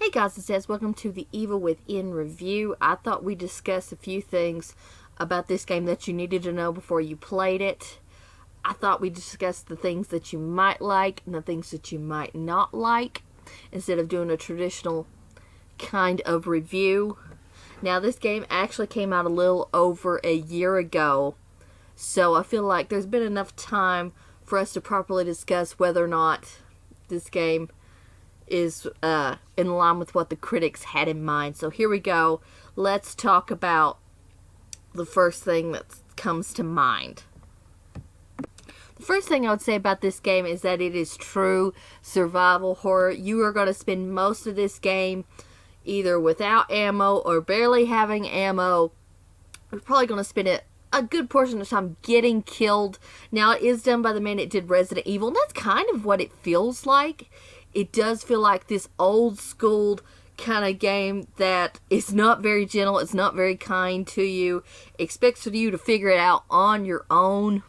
Hey guys, it's Des. Welcome to the Evil Within review. I thought we'd discuss a few things about this game that you needed to know before you played it. I thought we'd discuss the things that you might like and the things that you might not like, instead of doing a traditional kind of review. Now, this game actually came out a little over a year ago, so I feel like there's been enough time for us to properly discuss whether or not this game is in line with what the critics had in mind. So here we go. Let's talk about the first thing that comes to mind. The first thing I would say about this game is that it is true survival horror. You are going to spend most of this game either without ammo or barely having ammo. You're probably going to spend a good portion of the time getting killed. Now, it is done by the man that did Resident Evil, and that's kind of what it feels like. It does feel like this old school kind of game that is not very gentle, it's not very kind to you, expects you to figure it out on your own.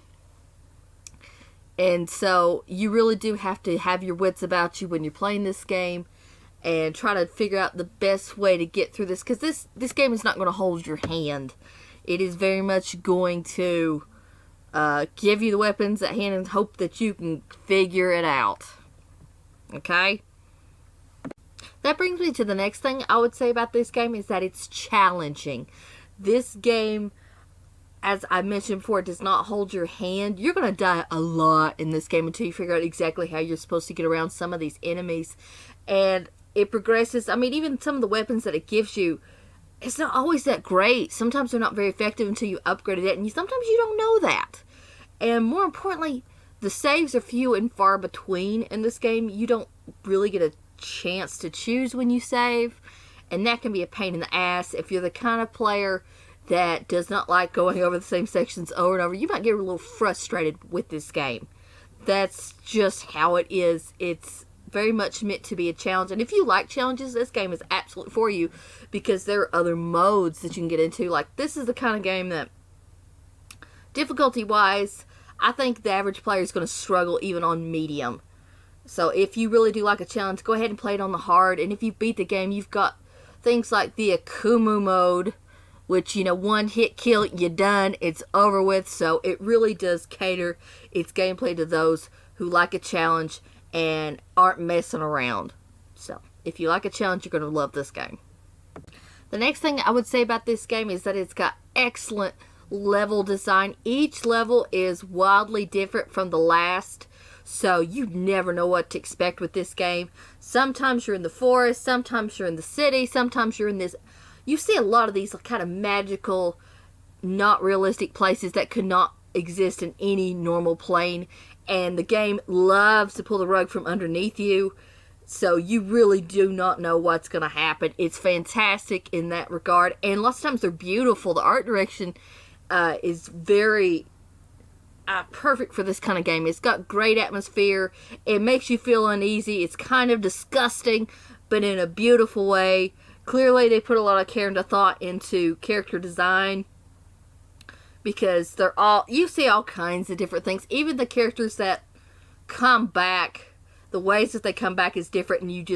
And so you really do have to have your wits about you when you're playing this game and try to figure out the best way to get through this, because this game is not going to hold your hand. It is very much going to give you the weapons at hand and hope that you can figure it out. Okay? That brings me to the next thing I would say about this game is that it's challenging. This game, as I mentioned before, does not hold your hand. You're going to die a lot in this game until you figure out exactly how you're supposed to get around some of these enemies. And it progresses. I mean, even some of the weapons that it gives you, it's not always that great. Sometimes they're not very effective until you upgrade it, and sometimes you don't know that. And more importantly, the saves are few and far between in this game. You don't really get a chance to choose when you save, and that can be a pain in the ass. If you're the kind of player that does not like going over the same sections over and over, you might get a little frustrated with this game. That's just how it is. It's very much meant to be a challenge, and if you like challenges, this game is absolutely for you, because there are other modes that you can get into. Like, this is the kind of game that, difficulty-wise, I think the average player is going to struggle even on medium. So if you really do like a challenge, go ahead and play it on the hard. And if you beat the game, you've got things like the Akumu mode, which, one hit kill, you're done, it's over with. So it really does cater its gameplay to those who like a challenge and aren't messing around. So if you like a challenge, you're going to love this game. The next thing I would say about this game is that it's got excellent level design. Each level is wildly different from the last, so you never know what to expect with this game. Sometimes you're in the forest, sometimes you're in the city, sometimes you're in this, you see a lot of these kind of magical, not realistic places that could not exist in any normal plane, and the game loves to pull the rug from underneath you, so you really do not know what's going to happen. It's fantastic in that regard, and lots of times they're beautiful. The art direction is very perfect for this kind of game. It's got great atmosphere. It makes you feel uneasy. It's kind of disgusting, but in a beautiful way. Clearly, they put a lot of care and thought into character design, because you see all kinds of different things. Even the characters that come back, the ways that they come back is different, and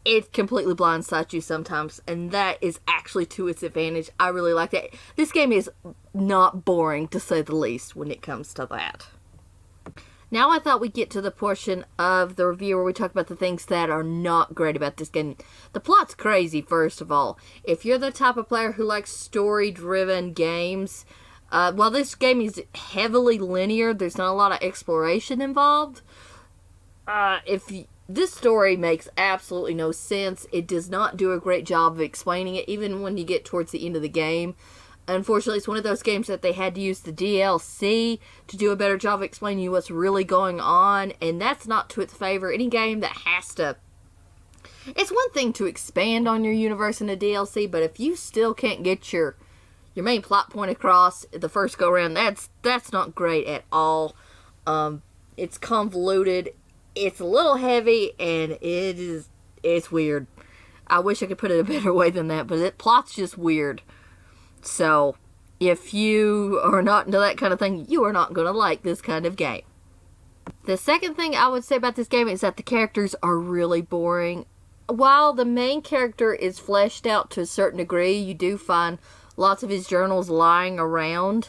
it completely blindsides you sometimes, and that is actually to its advantage. I really like that. This game is not boring, to say the least, when it comes to that. Now I thought we'd get to the portion of the review where we talk about the things that are not great about this game. The plot's crazy, first of all. If you're the type of player who likes story-driven games, while this game is heavily linear, there's not a lot of exploration involved. This story makes absolutely no sense. It does not do a great job of explaining it, even when you get towards the end of the game. Unfortunately, it's one of those games that they had to use the DLC to do a better job of explaining you what's really going on, and that's not to its favor. Any game that has to... It's one thing to expand on your universe in a DLC, but if you still can't get your main plot point across the first go-around, that's not great at all. It's convoluted. It's a little heavy, and it's weird. I wish I could put it a better way than that, but the plot's just weird. So, if you are not into that kind of thing, you are not going to like this kind of game. The second thing I would say about this game is that the characters are really boring. while the main character is fleshed out to a certain degree, you do find lots of his journals lying around.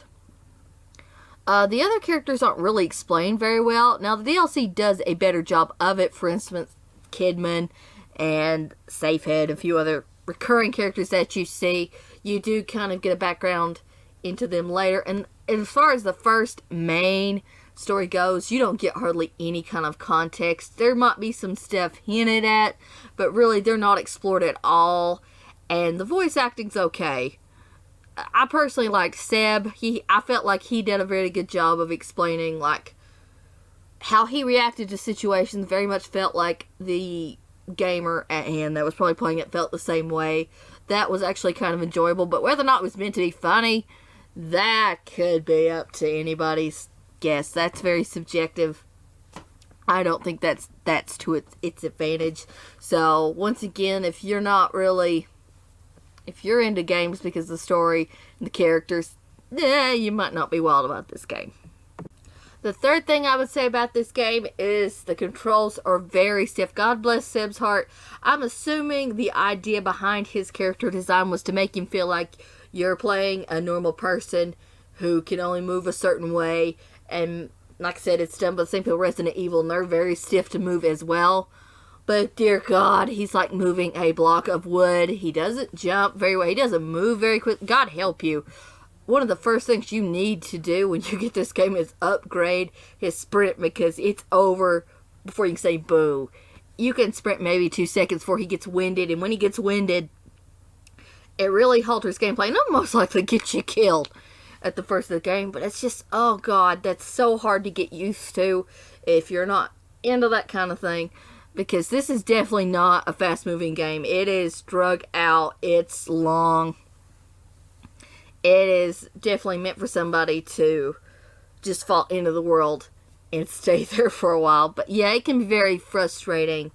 The other characters aren't really explained very well. Now, the DLC does a better job of it. For instance, Kidman and Safehead, a few other recurring characters that you see. You do kind of get a background into them later. And as far as the first main story goes, you don't get hardly any kind of context. There might be some stuff hinted at, but really they're not explored at all. And the voice acting's okay. I personally liked Seb. I felt like he did a very good job of explaining like how he reacted to situations. Very much felt like the gamer at hand that was probably playing it felt the same way. That was actually kind of enjoyable. But whether or not it was meant to be funny, that could be up to anybody's guess. That's very subjective. I don't think that's to its advantage. So once again, if you're into games because of the story and the characters, you might not be wild about this game. The third thing I would say about this game is the controls are very stiff. God bless Seb's heart. I'm assuming the idea behind his character design was to make him feel like you're playing a normal person who can only move a certain way. And like I said, it's done by the same people Resident Evil, and they're very stiff to move as well. But dear God, he's like moving a block of wood. He doesn't jump very well. He doesn't move very quick. God help you. One of the first things you need to do when you get this game is upgrade his sprint, because it's over before you can say boo. You can sprint maybe 2 seconds before he gets winded, and when he gets winded, it really alters gameplay and almost likely gets you killed at the first of the game. But it's just, oh God, that's so hard to get used to if you're not into that kind of thing. Because this is definitely not a fast-moving game. It is drug out. It's long. It is definitely meant for somebody to just fall into the world and stay there for a while. But yeah, it can be very frustrating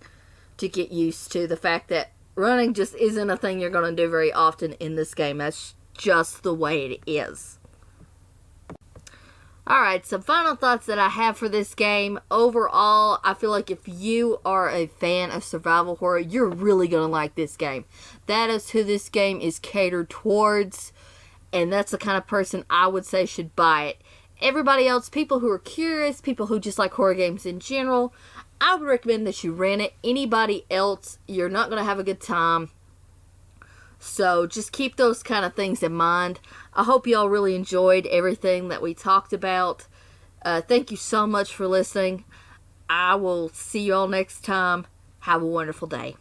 to get used to the fact that running just isn't a thing you're going to do very often in this game. That's just the way it is. Alright, some final thoughts that I have for this game. Overall, I feel like if you are a fan of survival horror, you're really going to like this game. That is who this game is catered towards, and that's the kind of person I would say should buy it. Everybody else, people who are curious, people who just like horror games in general, I would recommend that you rent it. Anybody else, you're not going to have a good time. So just keep those kind of things in mind. I hope you all really enjoyed everything that we talked about. Thank you so much for listening. I will see you all next time. Have a wonderful day.